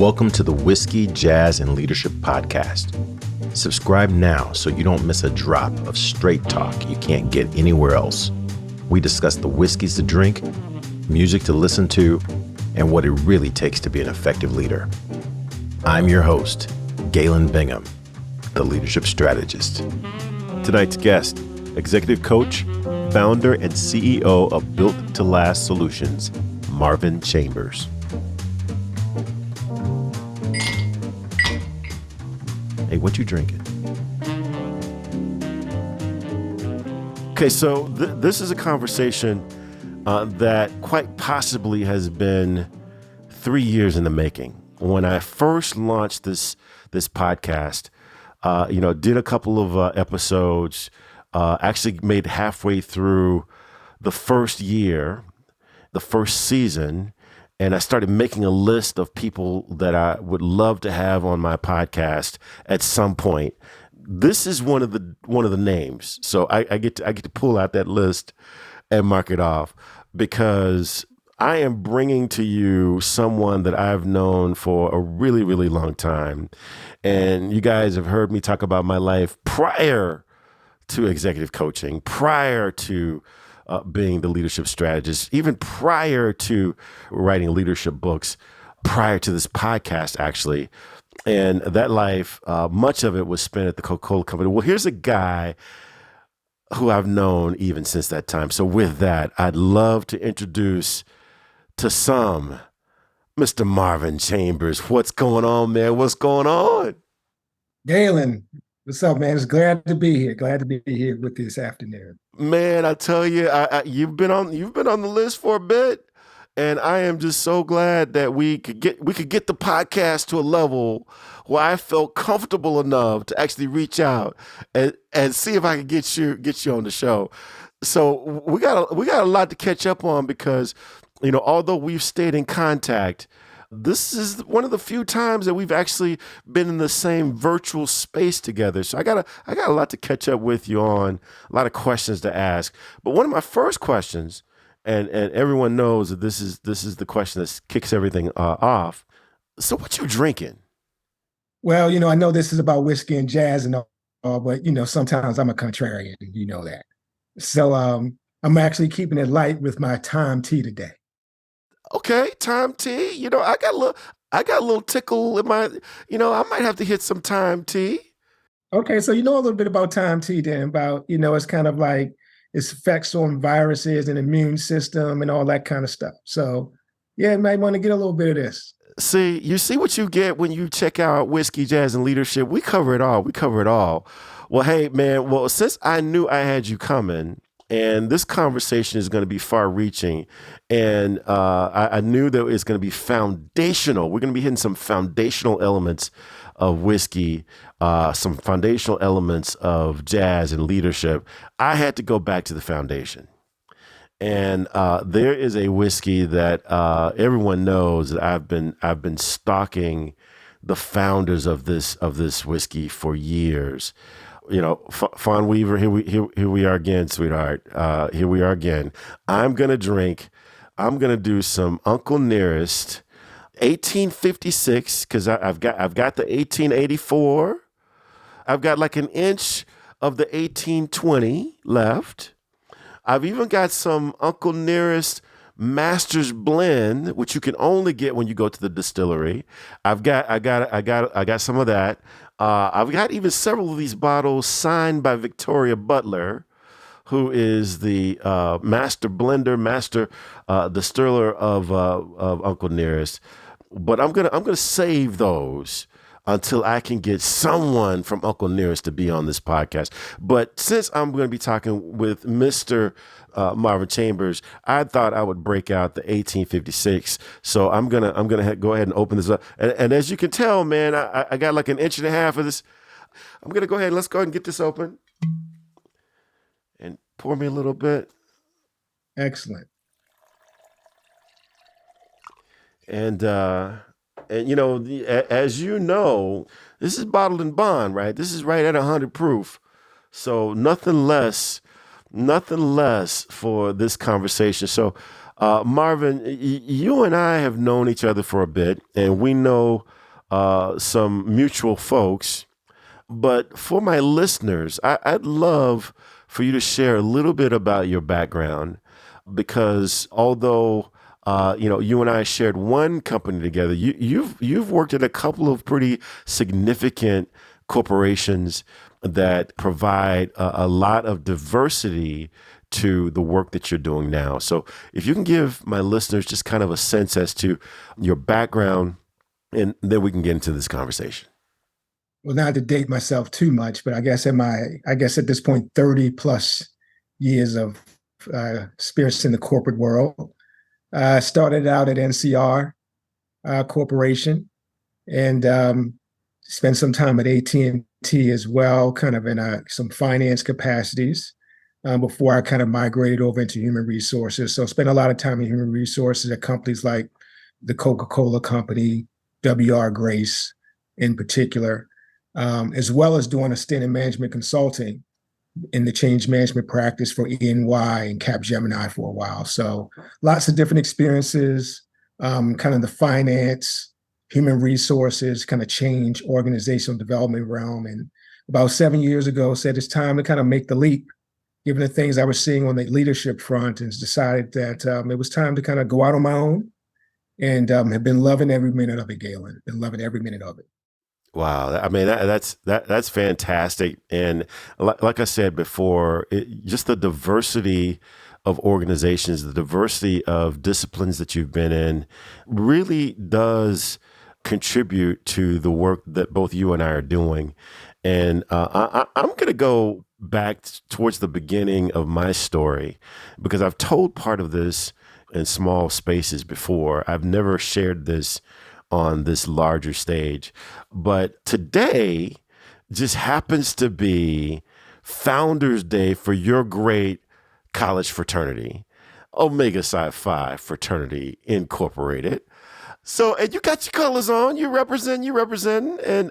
Welcome to the Whiskey, Jazz, and Leadership Podcast. Subscribe now so you don't miss a drop of straight talk you can't get anywhere else. We discuss the whiskeys to drink, music to listen to, and what it really takes to be an effective leader. I'm your host, Galen Bingham, the leadership strategist. Tonight's guest, executive coach, founder, and CEO of Built to Last Solutions, Marvin Chambers. Hey, what you drinking? Okay, so this is a conversation that quite possibly has been 3 years in the making. When I first launched this podcast, did a couple of episodes, actually made halfway through the first year, the first season, and I started making a list of people that I would love to have on my podcast at some point. This is one of the names, so I get to pull out that list and mark it off because I am bringing to you someone that I've known for a really, really long time, and you guys have heard me talk about my life prior to executive coaching, prior to being the leadership strategist, even prior to writing leadership books, prior to this podcast, actually. And that life, much of it was spent at the Coca-Cola Company. Well, here's a guy who I've known even since that time. So with that, I'd love to introduce to some Mr. Marvin Chambers. What's going on, man? What's going on? Galen, what's up, man? It's glad to be here. Glad to be here with you this afternoon. Man, I tell you, you've been on the list for a bit, and I am just so glad that we could get the podcast to a level where I felt comfortable enough to actually reach out and see if I could get you on the show. So we got a lot to catch up on because, although we've stayed in contact, this is one of the few times that we've actually been in the same virtual space together. So I got a lot to catch up with you on, a lot of questions to ask. But one of my first questions, and everyone knows that this is the question that kicks everything off. So what you drinking? Well, I know this is about whiskey and jazz and all, but sometimes I'm a contrarian, you know that. So I'm actually keeping it light with my time tea today. Okay, time tea. I got a little tickle in my, I might have to hit some time tea. Okay, so you know a little bit about time tea then, about, it's kind of like its effects on viruses and immune system and all that kind of stuff. So yeah, you might want to get a little bit of this. See, you see what you get when you check out Whiskey, Jazz, and Leadership. We cover it all. Well, hey, man, since I knew I had you coming, and this conversation is going to be far-reaching, and I knew that it's going to be foundational. We're going to be hitting some foundational elements of whiskey, some foundational elements of jazz and leadership. I had to go back to the foundation. And there is a whiskey that everyone knows that I've been stalking the founders of this whiskey for years. Fawn Weaver, here we are again, sweetheart. Here we are again. I'm gonna do some Uncle Nearest 1856 because I've got the 1884. I've got like an inch of the 1820 left. I've even got some Uncle Nearest Master's Blend, which you can only get when you go to the distillery. I got some of that. I've got even several of these bottles signed by Victoria Butler, who is the master blender, master distiller of Uncle Nearest. But I'm gonna save those until I can get someone from Uncle Nearest to be on this podcast. But since I'm going to be talking with Mr. Marvin Chambers, I thought I would break out the 1856. So I'm gonna go ahead and open this up. And as you can tell, man, I got like an inch and a half of this. I'm gonna go ahead. Let's go ahead and get this open and pour me a little bit. Excellent. And as you know, this is bottled in bond, right? This is right at 100 proof. So nothing less for this conversation. So Marvin, you and I have known each other for a bit, and we know some mutual folks. But for my listeners, I'd love for you to share a little bit about your background, because although you and I shared one company together, you've worked at a couple of pretty significant corporations that provide a lot of diversity to the work that you're doing now. So if you can give my listeners just kind of a sense as to your background, and then we can get into this conversation. Well, not to date myself too much, but I guess at this point, 30 plus years of experience in the corporate world. Started out at NCR Corporation, and spent some time at AT&T as well, kind of in some finance capacities, before I kind of migrated over into human resources. So spent a lot of time in human resources at companies like the Coca-Cola Company, W.R. Grace in particular, as well as doing a stint in management consulting in the change management practice for EY and Capgemini for a while. So lots of different experiences, kind of the finance, human resources, kind of change, organizational development realm. And about 7 years ago, said it's time to kind of make the leap, given the things I was seeing on the leadership front, and decided that it was time to kind of go out on my own, and have been loving every minute of it, Galen. Been loving every minute of it. Wow, I mean that's fantastic, and like I said before, just the diversity of organizations, the diversity of disciplines that you've been in, really does contribute to the work that both you and I are doing. And I'm going to go back towards the beginning of my story, because I've told part of this in small spaces before. I've never shared this on this larger stage. But today just happens to be Founders Day for your great college fraternity, Omega Psi Phi Fraternity Incorporated. So, and you got your colors on, you represent. And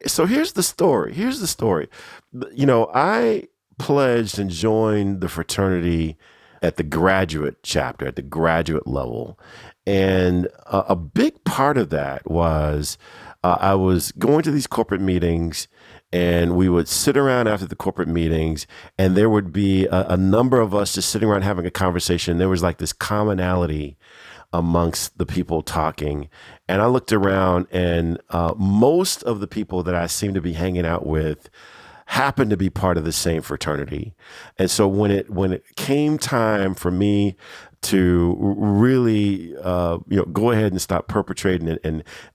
so here's the story. I pledged and joined the fraternity at the graduate chapter, at the graduate level. And a big part of that was I was going to these corporate meetings, and we would sit around after the corporate meetings, and there would be a number of us just sitting around having a conversation. There was like this commonality amongst the people talking. And I looked around, and most of the people that I seemed to be hanging out with happened to be part of the same fraternity. And so when it came time for me to really go ahead and stop perpetrating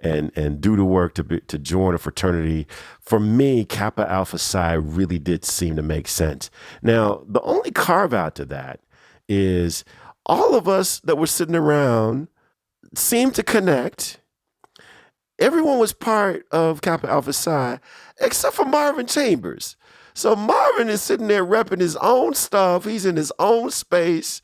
and do the work to join a fraternity, for me, Kappa Alpha Psi really did seem to make sense. Now, the only carve out to that is all of us that were sitting around seemed to connect. Everyone was part of Kappa Alpha Psi except for Marvin Chambers. So Marvin is sitting there repping his own stuff. He's in his own space.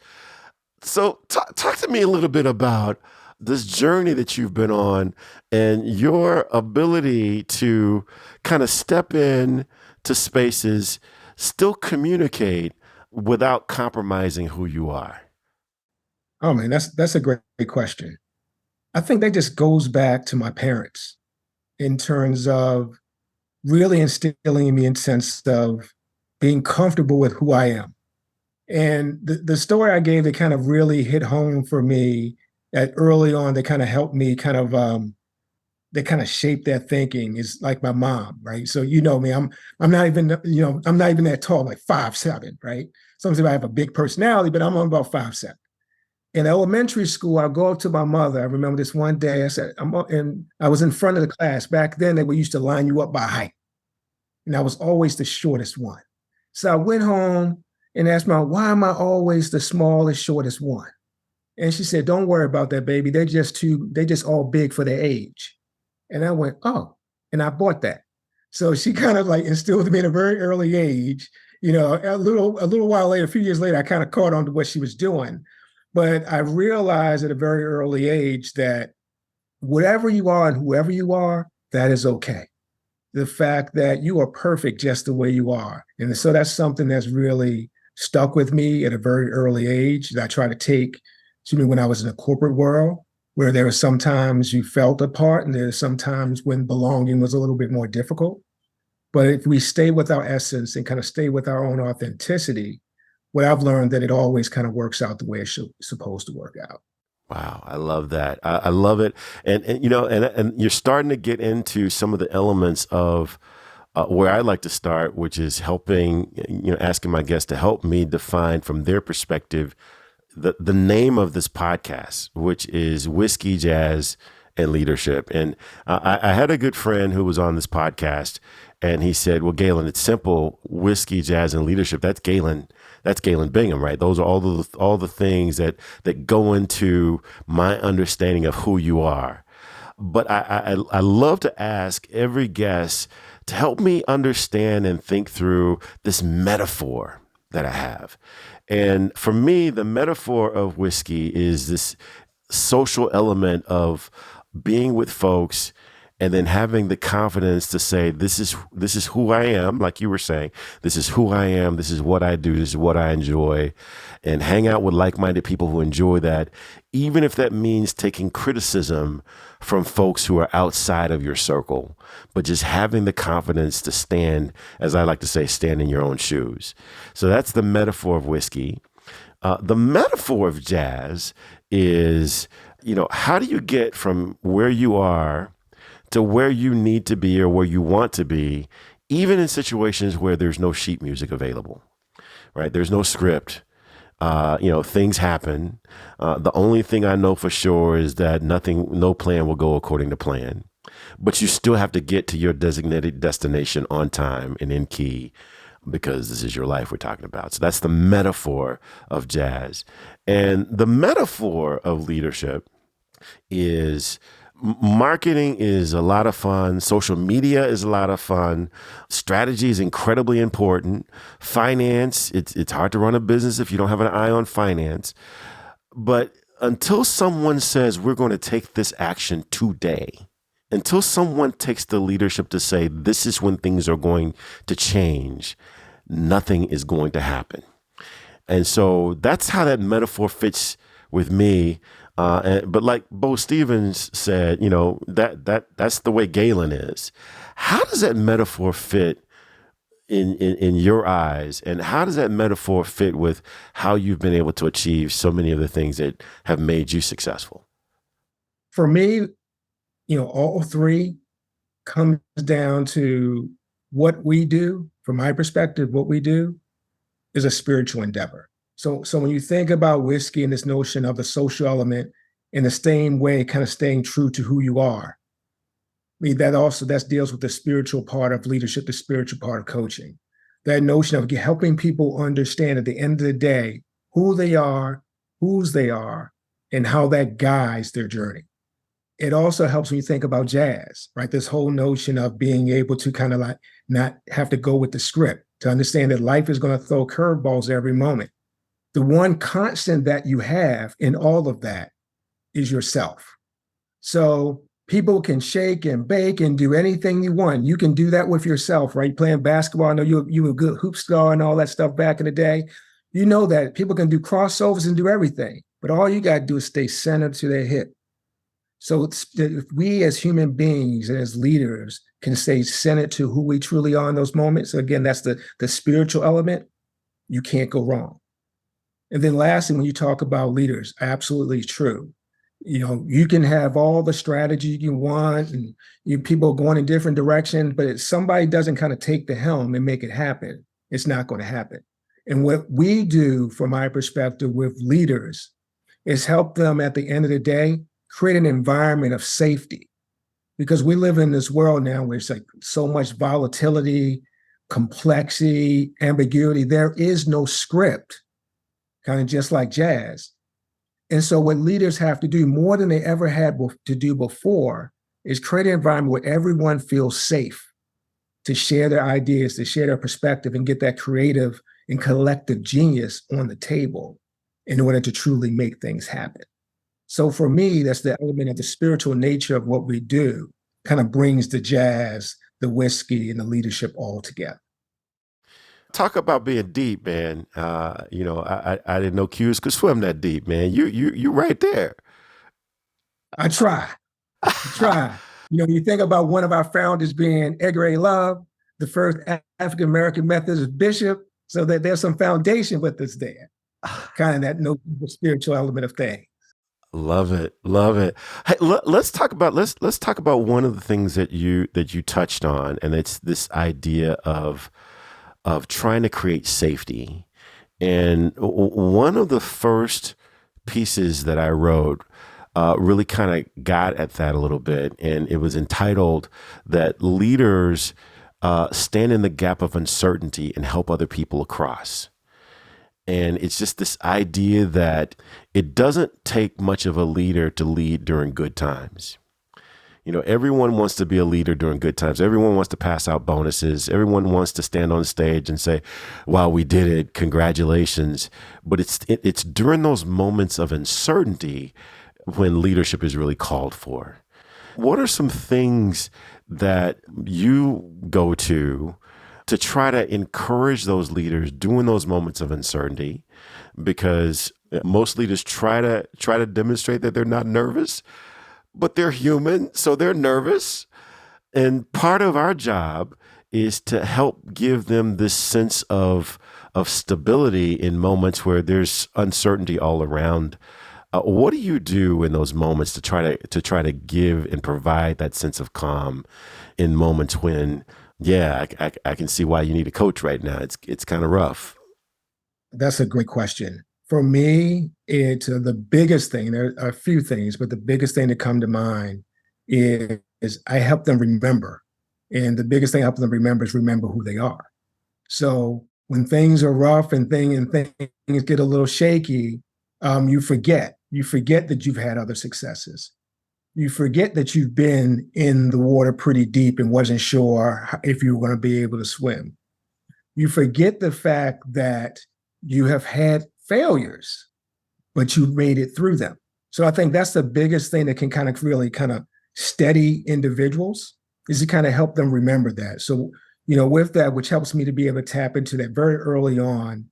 So talk to me a little bit about this journey that you've been on and your ability to kind of step in to spaces, still communicate without compromising who you are. Oh man, that's a great question. I think that just goes back to my parents in terms of really instilling in me in sense of being comfortable with who I am. And the story I gave that kind of really hit home for me at early on, that kind of helped me that kind of shaped that thinking, is like my mom, right? So you know me, I'm not even, I'm not even that tall, like 5'7", right? Some say I have a big personality, but I'm about 5'7". In elementary school, I go up to my mother. I remember this one day. I said, and I was in front of the class. Back then, they used to line you up by height, and I was always the shortest one. So I went home and asked my, why am I always the smallest, shortest one? And she said, don't worry about that, baby. They're just all big for their age. And I went, oh, and I bought that. So she kind of like instilled in me at a very early age. A little while later, a few years later, I kind of caught on to what she was doing. But I realized at a very early age that whatever you are and whoever you are, that is okay. The fact that you are perfect just the way you are. And so that's something that's really stuck with me at a very early age, that I try to take excuse me, when I was in the corporate world, where there were sometimes you felt apart and there's sometimes when belonging was a little bit more difficult. But if we stay with our essence and kind of stay with our own authenticity, what I've learned that it always kind of works out the way it's supposed to work out. Wow, I love that. I love it, and you know, and you're starting to get into some of the elements of where I like to start, which is helping, you know, asking my guests to help me define from their perspective the name of this podcast, which is Whiskey, Jazz, and Leadership. And I had a good friend who was on this podcast, and he said, "Well, Galen, it's simple: whiskey, jazz, and leadership. That's Galen. That's Galen Bingham, right? Those are all the things that go into my understanding of who you are." But I love to ask every guest to help me understand and think through this metaphor that I have. And for me, the metaphor of whiskey is this social element of being with folks and then having the confidence to say, this is who I am, like you were saying, this is who I am, this is what I do, this is what I enjoy, and hang out with like-minded people who enjoy that, even if that means taking criticism from folks who are outside of your circle, but just having the confidence to stand, as I like to say, stand in your own shoes. So that's the metaphor of whiskey. The metaphor of jazz is, you know, how do you get from where you are to where you need to be or where you want to be, even in situations where there's no sheet music available, right? There's no script. You know, things happen. The only thing I know for sure is that no plan will go according to plan, but you still have to get to your designated destination on time and in key, because this is your life we're talking about. So that's the metaphor of jazz. And the metaphor of leadership is marketing is a lot of fun. Social media is a lot of fun. Strategy is incredibly important. Finance, it's hard to run a business if you don't have an eye on finance. But until someone says, we're going to take this action today, until someone takes the leadership to say, this is when things are going to change, nothing is going to happen. And so that's how that metaphor fits with me. But like Bo Stevens said, you know, that's the way Galen is. How does that metaphor fit in your eyes? And how does that metaphor fit with how you've been able to achieve so many of the things that have made you successful? For me, you know, all three comes down to what we do. From my perspective, what we do is a spiritual endeavor. So when you think about whiskey and this notion of the social element in the same way, kind of staying true to who you are, I mean, that deals with the spiritual part of leadership, the spiritual part of coaching. That notion of helping people understand at the end of the day who they are, whose they are, and how that guides their journey. It also helps when you think about jazz, right? This whole notion of being able to kind of like not have to go with the script, to understand that life is going to throw curveballs every moment. The one constant that you have in all of that is yourself. So people can shake and bake and do anything you want. You can do that with yourself, right? Playing basketball, I know you were a good hoop star and all that stuff back in the day. You know that people can do crossovers and do everything, but all you got to do is stay centered to their hip. So if we as human beings and as leaders can stay centered to who we truly are in those moments, so again, that's the spiritual element, you can't go wrong. And then lastly, when you talk about leaders, absolutely true. You know, you can have all the strategy you want and people going in different directions, but if somebody doesn't kind of take the helm and make it happen, it's not going to happen. And what we do, from my perspective, with leaders is help them at the end of the day create an environment of safety, because we live in this world now where it's like so much volatility, complexity, ambiguity. There is no script, kind of just like jazz. And so what leaders have to do more than they ever had to do before is create an environment where everyone feels safe to share their ideas, to share their perspective, and get that creative and collective genius on the table in order to truly make things happen. So for me, that's the element of the spiritual nature of what we do, kind of brings the jazz, the whiskey, and the leadership all together. Talk about being deep, man. I didn't know Q's could swim that deep, man. You right there. I try. I try. You think about one of our founders being Edgar A. Love, the first African American Methodist bishop, so that there's some foundation with us there. Kind of that no spiritual element of things. Love it, love it. Hey, let's talk about one of the things that you touched on, and it's this idea of trying to create safety. And one of the first pieces that I wrote really kind of got at that a little bit, and it was entitled that leaders stand in the gap of uncertainty and help other people across. And it's just this idea that it doesn't take much of a leader to lead during good times. Everyone wants to be a leader during good times. Everyone wants to pass out bonuses. Everyone wants to stand on stage and say, wow, we did it. Congratulations. But it's during those moments of uncertainty when leadership is really called for. What are some things that you go to try to encourage those leaders during those moments of uncertainty? Because most leaders try to demonstrate that they're not nervous, but they're human, so they're nervous. And part of our job is to help give them this sense of stability in moments where there's uncertainty all around. What do you do in those moments to try to give and provide that sense of calm in moments when, yeah, I can see why you need a coach right now. It's kind of rough. That's a great question. For me, it's the biggest thing. There are a few things, but the biggest thing to come to mind is I help them remember. And the biggest thing I help them remember is remember who they are. So when things are rough and things get a little shaky, you forget. You forget that you've had other successes. You forget that you've been in the water pretty deep and wasn't sure if you were going to be able to swim. You forget the fact that you have had failures, but you made it through them. So I think that's the biggest thing that can kind of really kind of steady individuals, is to kind of help them remember that. So, with that, which helps me to be able to tap into that very early on,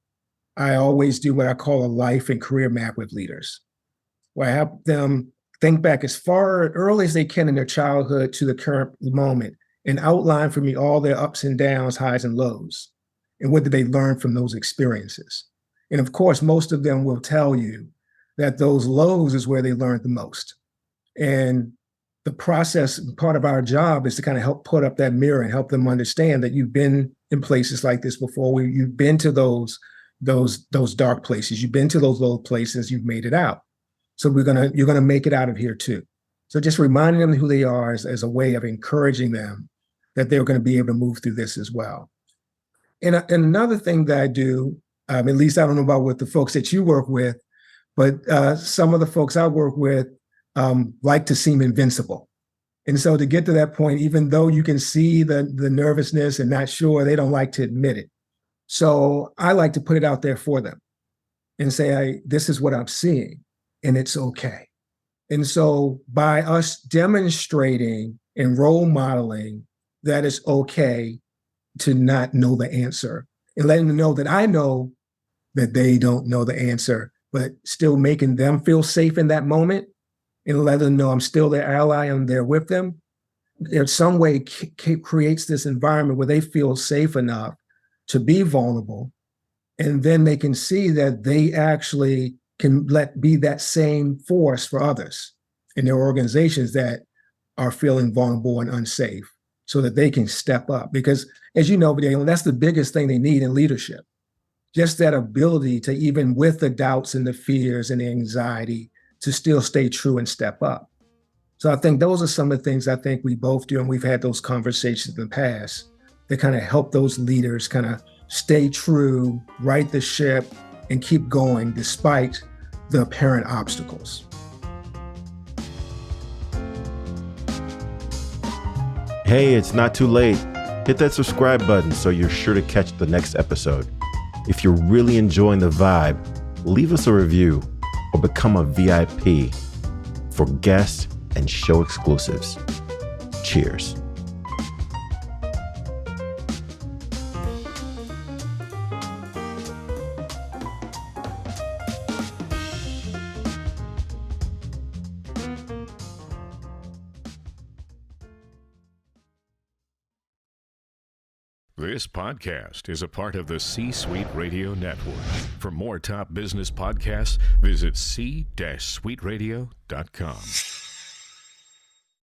I always do what I call a life and career map with leaders, where I help them think back as far early as they can in their childhood to the current moment and outline for me all their ups and downs, highs and lows, and what did they learn from those experiences. And of course, most of them will tell you that those lows is where they learned the most. And the process, part of our job is to kind of help put up that mirror and help them understand that you've been in places like this before. You've been to those dark places. You've been to those low places. You've made it out. So you're gonna make it out of here too. So just reminding them who they are as a way of encouraging them that they're going to be able to move through this as well. And another thing that I do, at least I don't know about with the folks that you work with, but some of the folks I work with like to seem invincible. And so to get to that point, even though you can see the nervousness and not sure, they don't like to admit it. So I like to put it out there for them and say, this is what I'm seeing, and it's okay. And so by us demonstrating and role modeling that it's okay to not know the answer, and letting them know that I know that they don't know the answer, but still making them feel safe in that moment, and let them know I'm still their ally, I'm there with them, in some way creates this environment where they feel safe enough to be vulnerable. And then they can see that they actually can be that same force for others in their organizations that are feeling vulnerable and unsafe, so that they can step up. Because as you know, that's the biggest thing they need in leadership. Just that ability to, even with the doubts and the fears and the anxiety, to still stay true and step up. So I think those are some of the things I think we both do, and we've had those conversations in the past that kind of help those leaders kind of stay true, right the ship, and keep going despite the apparent obstacles. Hey, it's not too late. Hit that subscribe button so you're sure to catch the next episode. If you're really enjoying the vibe, leave us a review or become a VIP for guest and show exclusives. Cheers. This podcast is a part of the C-Suite Radio Network. For more top business podcasts, visit c-suiteradio.com.